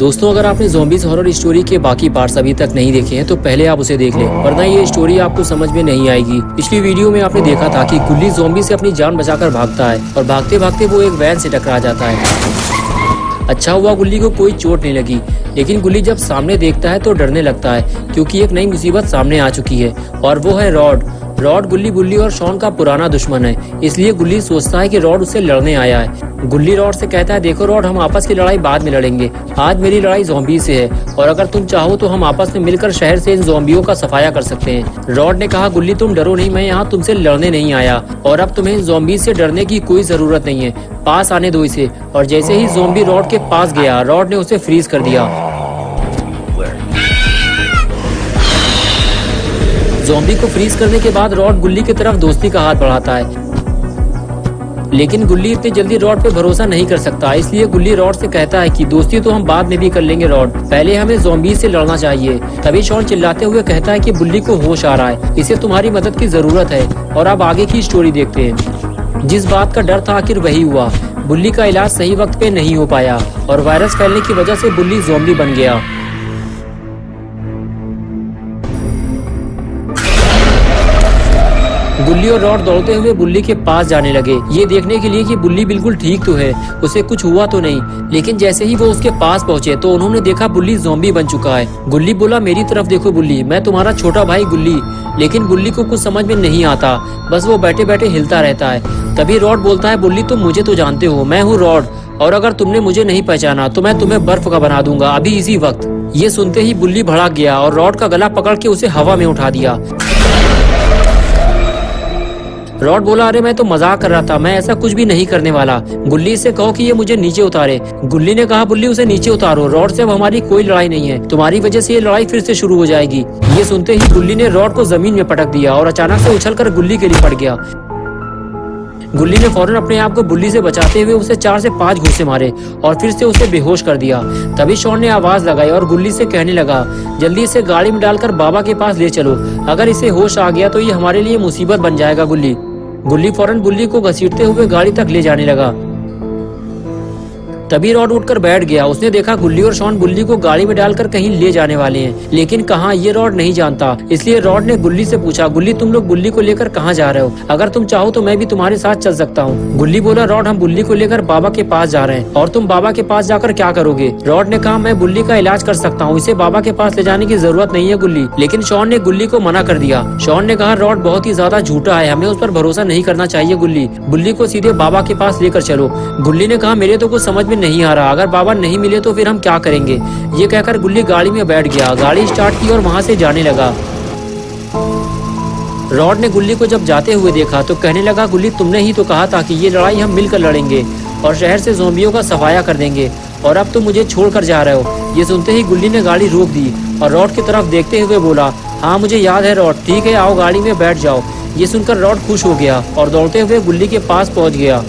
दोस्तों, अगर आपने ज़ॉम्बीज़ हॉरर स्टोरी के बाकी पार्ट्स अभी तक नहीं देखे हैं तो पहले आप उसे देख लें, वरना ये स्टोरी आपको समझ में नहीं आएगी। पिछली वीडियो में आपने देखा था कि गुल्ली ज़ॉम्बी से अपनी जान बचाकर भागता है और भागते भागते वो एक वैन से टकरा जाता है। अच्छा हुआ गुल्ली को कोई चोट नहीं लगी, लेकिन गुल्ली जब सामने देखता है तो डरने लगता है क्योंकि एक नई मुसीबत सामने आ चुकी है और वो है रॉड। रॉड गुल्ली बुल्ली और शॉन का पुराना दुश्मन है, इसलिए गुल्ली सोचता है कि रॉड उससे लड़ने आया है। गुल्ली रॉड से कहता है, देखो रॉड, हम आपस की लड़ाई बाद में लड़ेंगे, आज मेरी लड़ाई ज़ॉम्बी से है और अगर तुम चाहो तो हम आपस में मिलकर शहर से इन ज़ॉम्बियों का सफाया कर सकते हैं। रॉड ने कहा, गुल्ली तुम डरो नहीं, मैं यहाँ तुमसे लड़ने नहीं आया और अब तुम्हें इन ज़ॉम्बी से डरने की कोई जरूरत नहीं है, पास आने दो इसे। और जैसे ही ज़ॉम्बी रॉड के पास गया, रॉड ने उसे फ्रीज कर दिया। ज़ॉम्बी को फ्रीज करने के बाद रॉड गुल्ली की तरफ दोस्ती का हाथ बढ़ाता है, लेकिन गुल्ली इतनी जल्दी रॉड पे भरोसा नहीं कर सकता, इसलिए गुल्ली रॉड से कहता है कि दोस्ती तो हम बाद में भी कर लेंगे रॉड, पहले हमें ज़ॉम्बी से लड़ना चाहिए। तभी शॉन चिल्लाते हुए कहता है कि बुल्ली को होश आ रहा है, इसे तुम्हारी मदद की जरूरत है। और अब आगे की स्टोरी देखते हैं। जिस बात का डर था आखिर वही हुआ। बुल्ली का इलाज सही वक्त पे नहीं हो पाया और वायरस फैलने की वजह से बुल्ली ज़ॉम्बी बन गया। गुल्ली और रॉड दौड़ते हुए बुल्ली के पास जाने लगे, ये देखने के लिए कि बुल्ली बिल्कुल ठीक तो है, उसे कुछ हुआ तो नहीं। लेकिन जैसे ही वो उसके पास पहुंचे तो उन्होंने देखा बुल्ली ज़ॉम्बी बन चुका है। गुल्ली बोला, मेरी तरफ देखो बुल्ली, मैं तुम्हारा छोटा भाई गुल्ली। लेकिन बुल्ली को कुछ समझ में नहीं आता, बस वो बैठे बैठे हिलता रहता है। तभी रॉड बोलता है, बुल्ली तुम मुझे तो जानते हो, मैं हूँ रॉड, और अगर तुमने मुझे नहीं पहचाना तो मैं तुम्हें बर्फ का बना दूंगा अभी इसी वक्त। ये सुनते ही बुल्ली भड़क गया और रॉड का गला पकड़ के उसे हवा में उठा दिया। रॉड बोला, अरे मैं तो मजाक कर रहा था, मैं ऐसा कुछ भी नहीं करने वाला। गुल्ली से कहो कि ये मुझे नीचे उतारे। गुल्ली ने कहा, बुल्ली उसे नीचे उतारो, रॉड से अब हमारी कोई लड़ाई नहीं है, तुम्हारी वजह से ये लड़ाई फिर से शुरू हो जाएगी। ये सुनते ही गुल्ली ने रॉड को जमीन में पटक दिया और अचानक से उछलकर गुल्ली के लिए पड़ गया। गुल्ली ने फौरन अपने आप को बुल्ली से बचाते हुए उसे 4 से 5 घूंसे मारे और फिर से उसे बेहोश कर दिया। तभी शॉन ने आवाज लगाई और गुल्ली से कहने लगा, जल्दी इसे गाड़ी में डालकर बाबा के पास ले चलो, अगर इसे होश आ गया तो ये हमारे लिए मुसीबत बन जाएगा। गुल्ली फौरन बुल्ली को घसीटते हुए गाड़ी तक ले जाने लगा। तभी रॉड उठकर बैठ गया। उसने देखा गुल्ली और शॉन बुल्ली को गाड़ी में डालकर कहीं ले जाने वाले हैं, लेकिन कहाँ ये रॉड नहीं जानता। इसलिए रॉड ने गुल्ली से पूछा, गुल्ली तुम लोग बुल्ली को लेकर कहाँ जा रहे हो? अगर तुम चाहो तो मैं भी तुम्हारे साथ चल सकता हूँ। गुल्ली बोला, रॉड हम बुल्ली को लेकर बाबा के पास जा रहे हैं। और तुम बाबा के पास जाकर क्या करोगे? रॉड ने कहा, मैं बुल्ली का इलाज कर सकता हूँ, इसे बाबा के पास ले जाने की जरूरत नहीं है गुल्ली। लेकिन शॉन ने गुल्ली को मना कर दिया। शॉन ने कहा, रॉड बहुत ही ज्यादा झूठा है, हमें उस पर भरोसा नहीं करना चाहिए गुल्ली, बुल्ली को सीधे बाबा के पास लेकर चलो। गुल्ली ने कहा, मेरे तो कुछ समझ में नहीं आ रहा, अगर बाबा नहीं मिले तो फिर हम क्या करेंगे? ये कहकर गुल्ली गाड़ी में बैठ गया, गाड़ी स्टार्ट की और वहाँ से जाने लगा। रॉड ने गुल्ली को जब जाते हुए देखा तो कहने लगा, गुल्ली तुमने ही तो कहा था कि ये लड़ाई हम मिलकर लड़ेंगे और शहर से ज़ॉम्बियों का सफाया कर देंगे, और अब तुम मुझे छोड़कर जा रहे हो। ये सुनते ही गुल्ली ने गाड़ी रोक दी और रॉड की तरफ देखते हुए बोला, हाँ मुझे याद है रॉड, ठीक है आओ गाड़ी में बैठ जाओ। ये सुनकर रॉड खुश हो गया और दौड़ते हुए गुल्ली के पास पहुँच गया।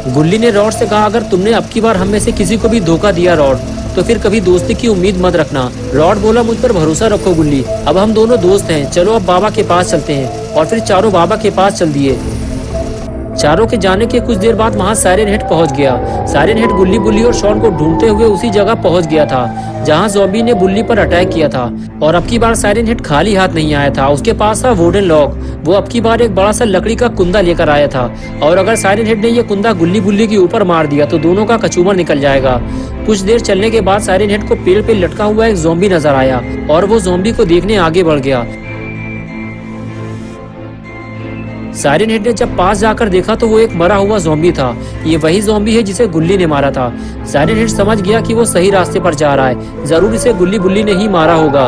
गुल्ली ने रॉड से कहा, अगर तुमने अब की बार हम में से किसी को भी धोखा दिया रॉड, तो फिर कभी दोस्ती की उम्मीद मत रखना। रॉड बोला, मुझ पर भरोसा रखो गुल्ली, अब हम दोनों दोस्त हैं, चलो अब बाबा के पास चलते हैं। और फिर चारों बाबा के पास चल दिए। चारों के जाने के कुछ देर बाद वहाँ साइरन हेड पहुँच गया। साइरन हेड गुल्ली बुल्ली और शॉन को ढूंढते हुए उसी जगह पहुँच गया था जहाँ ज़ॉम्बी ने बुल्ली पर अटैक किया था। और अब की बार साइरन हेड खाली हाथ नहीं आया था, उसके पास था वुडन लॉक। वो अब की बार एक बड़ा सा लकड़ी का कुंदा लेकर आया था, और अगर साइरन हेड ने ये कुंदा गुल्ली बुल्ली के ऊपर मार दिया तो दोनों का कचूमर निकल जाएगा। कुछ देर चलने के बाद साइरन हेड को पेड़ पे लटका हुआ एक ज़ॉम्बी नजर आया और वो ज़ॉम्बी को देखने आगे बढ़ गया। साइरन हेड ने जब पास जाकर देखा तो वो एक मरा हुआ ज़ॉम्बी था। ये वही ज़ॉम्बी है जिसे गुल्ली ने मारा था। साइरन हेड समझ गया कि वो सही रास्ते पर जा रहा है, जरूर इसे गुल्ली बुल्ली ने ही मारा होगा।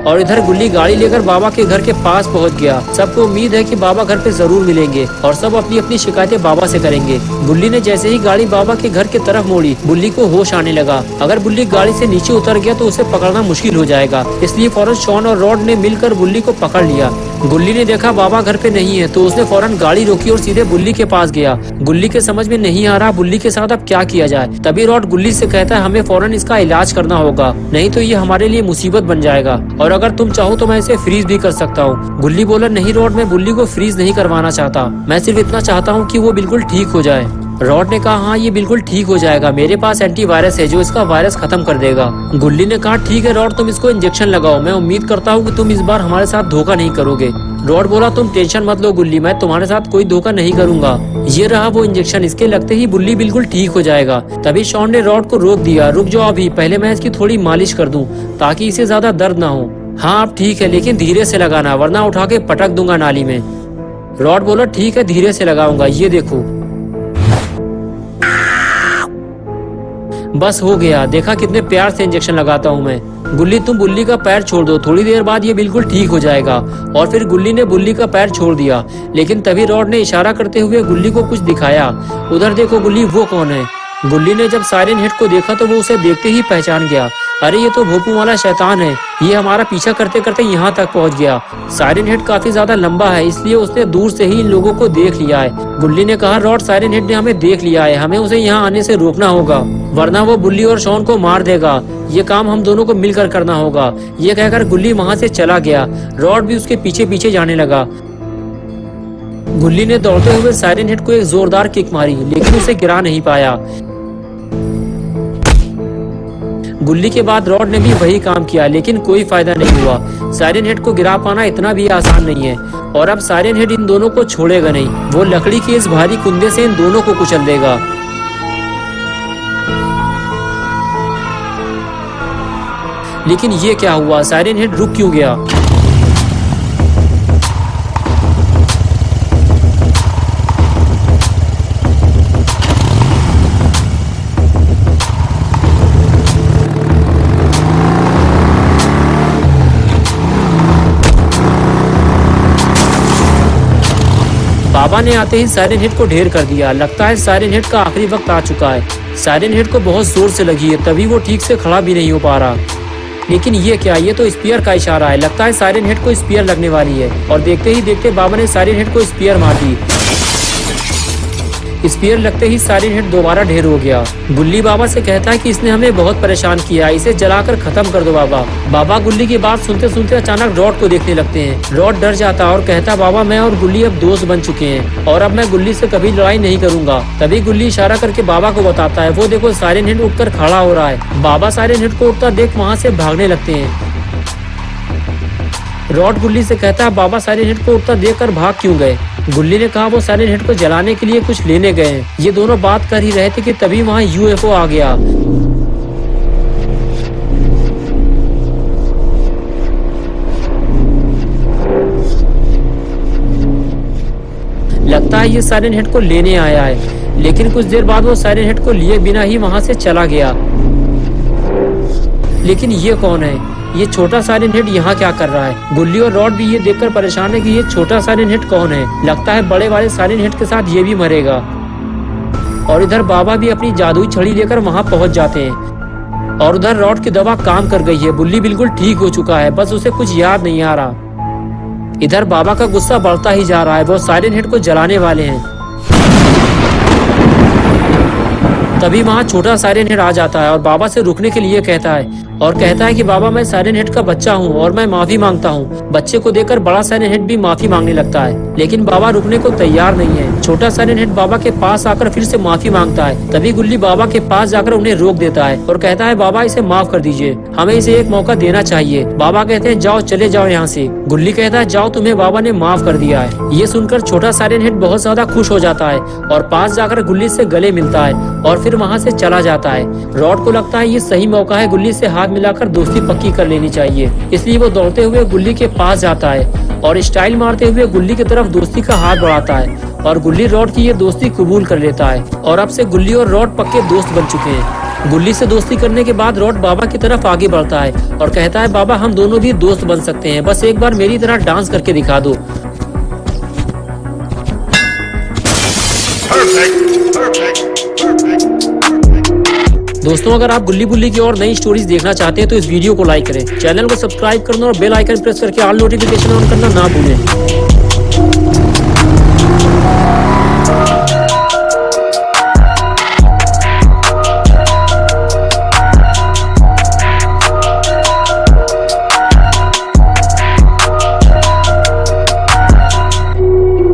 और इधर गुल्ली गाड़ी लेकर बाबा के घर के पास पहुंच गया। सबको उम्मीद है कि बाबा घर पे जरूर मिलेंगे और सब अपनी अपनी शिकायतें बाबा से करेंगे। गुल्ली ने जैसे ही गाड़ी बाबा के घर की तरफ मोड़ी, बुल्ली को होश आने लगा। अगर बुल्ली गाड़ी से नीचे उतर गया तो उसे पकड़ना मुश्किल हो जाएगा, इसलिए फौरन शॉन और रॉड ने मिलकर बुल्ली को पकड़ लिया। गुल्ली ने देखा बाबा घर पे नहीं है तो उसने फौरन गाड़ी रोकी और सीधे बुल्ली के पास गया। गुल्ली के समझ में नहीं आ रहा बुल्ली के साथ अब क्या किया जाए। तभी रॉड गुल्ली से कहता है हमें फौरन इसका इलाज करना होगा, नहीं तो ये हमारे लिए मुसीबत बन जाएगा, और अगर तुम चाहो तो मैं इसे फ्रीज भी कर सकता हूँ। गुल्ली बोला नहीं रॉड, मैं बुल्ली को फ्रीज नहीं करवाना चाहता, मैं सिर्फ इतना चाहता हूँ कि वो बिल्कुल ठीक हो जाए। रॉड ने कहा हाँ ये बिल्कुल ठीक हो जाएगा, मेरे पास एंटीवायरस है जो इसका वायरस खत्म कर देगा। गुल्ली ने कहा ठीक है रॉड, तुम इसको इंजेक्शन लगाओ, मैं उम्मीद करता हूँ कि तुम इस बार हमारे साथ धोखा नहीं करोगे। रॉड बोला तुम टेंशन मत लो गुल्ली, मैं तुम्हारे साथ कोई धोखा नहीं करूंगा। ये रहा वो इंजेक्शन, इसके लगते ही बुल्ली बिल्कुल ठीक हो जाएगा। तभी शॉन ने रॉड को रोक दिया, रुक जाओ अभी, पहले मैं इसकी थोड़ी मालिश कर दूं ताकि इसे ज्यादा दर्द ना हो। हाँ अब ठीक है, लेकिन धीरे से लगाना वरना उठा के पटक दूंगा नाली में। रॉड बोला ठीक है धीरे से लगाऊंगा, ये देखो बस हो गया, देखा कितने प्यार से इंजेक्शन लगाता हूँ मैं। गुल्ली तुम बुल्ली का पैर छोड़ दो, थोड़ी देर बाद ये बिल्कुल ठीक हो जाएगा। और फिर गुल्ली ने बुल्ली का पैर छोड़ दिया, लेकिन तभी रॉड ने इशारा करते हुए गुल्ली को कुछ दिखाया। उधर देखो गुल्ली, वो कौन है? गुल्ली ने जब साइरन हेड को देखा तो वो उसे देखते ही पहचान गया। अरे ये तो भोपू वाला शैतान है, ये हमारा पीछा करते करते यहाँ तक पहुँच गया। साइरन हेड काफी ज्यादा लंबा है इसलिए उसने दूर से ही इन लोगों को देख लिया है। गुल्ली ने कहा रॉड साइरन हेड ने हमें देख लिया है, हमें उसे यहाँ आने से रोकना होगा वरना वो बुल्ली और शॉन को मार देगा। ये काम हम दोनों को मिलकर करना होगा। ये कहकर गुल्ली वहाँ से चला गया। रॉड भी उसके पीछे पीछे जाने लगा। गुल्ली ने दौड़ते हुए साइरन हेड को एक जोरदार किक मारी लेकिन उसे गिरा नहीं पाया। गुल्ली के बाद रॉड ने भी वही काम किया लेकिन कोई फायदा नहीं हुआ। साइरन हेड को गिरा पाना इतना भी आसान नहीं है और अब साइरन हेड इन दोनों को छोड़ेगा नहीं, वो लकड़ी के इस भारी कुंदे से इन दोनों को कुचल देगा। लेकिन ये क्या हुआ, साइरन हेड रुक क्यों गया? बाबा ने आते ही साइरन हेड को ढेर कर दिया। लगता है साइरन हेड का आखिरी वक्त आ चुका है। साइरन हेड को बहुत जोर से लगी है तभी वो ठीक से खड़ा भी नहीं हो पा रहा। लेकिन ये क्या, ये तो स्पीयर का इशारा है। लगता है साइरन हेड को स्पीयर लगने वाली है और देखते ही देखते बाबा ने साइरन हेड को स्पीयर मार दी। स्पीयर लगते ही साइरन हेड दोबारा ढेर हो गया। गुल्ली बाबा से कहता है कि इसने हमें बहुत परेशान किया, इसे जलाकर खत्म कर दो बाबा। बाबा गुल्ली की बात सुनते सुनते अचानक रॉड को देखने लगते हैं। रॉड डर जाता और कहता बाबा मैं और गुल्ली अब दोस्त बन चुके हैं और अब मैं गुल्ली से कभी लड़ाई नहीं करूंगा। तभी गुल्ली इशारा करके बाबा को बताता है, वो देखो साइरन हेड उठकर खड़ा हो रहा है। बाबा साइरन हेड को उठता देख वहाँ से भागने लगते हैं। रॉड गुल्ली से कहता है बाबा साइरन हेड को उठता देखकर भाग क्यों गए? गुल्ली ने कहा वो साइरन हेड को जलाने के लिए कुछ लेने गए हैं। ये दोनों बात कर ही रहे थे कि तभी वहाँ यूएफओ आ गया। लगता है ये साइरन हेड को लेने आया है, लेकिन कुछ देर बाद वो साइरन हेड को लिए बिना ही वहाँ से चला गया। लेकिन ये कौन है? ये छोटा साइरन हेड यहाँ क्या कर रहा है? गुल्ली और रॉड भी ये देखकर परेशान है कि ये छोटा साइरन हेड कौन है। लगता है बड़े वाले साइरन हेड के साथ ये भी मरेगा। और इधर बाबा भी अपनी जादुई छड़ी लेकर वहाँ पहुँच जाते हैं। और उधर रॉड की दवा काम कर गई है, बुल्ली बिल्कुल ठीक हो चुका है, बस उसे कुछ याद नहीं आ रहा। इधर बाबा का गुस्सा बढ़ता ही जा रहा है, वो साइरन हेड को जलाने वाले हैं। तभी वहाँ छोटा साइरन हेड आ जाता है और बाबा से रुकने के लिए कहता है और कहता है कि बाबा मैं साइरन हेड का बच्चा हूँ और मैं माफी मांगता हूँ। बच्चे को देखकर बड़ा साइरन हेड भी माफी मांगने लगता है, लेकिन बाबा रुकने को तैयार नहीं है। छोटा साइरन हेड बाबा के पास आकर फिर से माफी मांगता है। तभी गुल्ली बाबा के पास जाकर उन्हें रोक देता है और कहता है बाबा इसे माफ कर दीजिए, हमें इसे एक मौका देना चाहिए। बाबा कहते हैं जाओ चले जाओ यहाँ से। गुल्ली कहता है जाओ, तुम्हें बाबा ने माफ कर दिया है। ये सुनकर छोटा साइरन हेड बहुत ज्यादा खुश हो जाता है और पास जाकर गुल्ली से गले मिलता है और फिर वहाँ से चला जाता है। रॉड को लगता है ये सही मौका है, गुल्ली से हाथ मिलाकर दोस्ती पक्की कर लेनी चाहिए, इसलिए वो दौड़ते हुए गुल्ली के पास जाता है और स्टाइल मारते हुए गुल्ली की तरफ दोस्ती का हाथ बढ़ाता है और गुल्ली रॉड की ये दोस्ती कबूल कर लेता है और अब से गुल्ली और रॉड पक्के दोस्त बन चुके हैं। गुल्ली से दोस्ती करने के बाद रॉड बाबा की तरफ आगे बढ़ता है और कहता है बाबा हम दोनों भी दोस्त बन सकते हैं, बस एक बार मेरी तरह डांस करके दिखा दो। दोस्तों अगर आप गुल्ली बुल्ली की और नई स्टोरीज देखना चाहते हैं तो इस वीडियो को लाइक करें, चैनल को सब्सक्राइब करना और बेल आइकन प्रेस करके ऑल नोटिफिकेशन ऑन करना ना भूलें।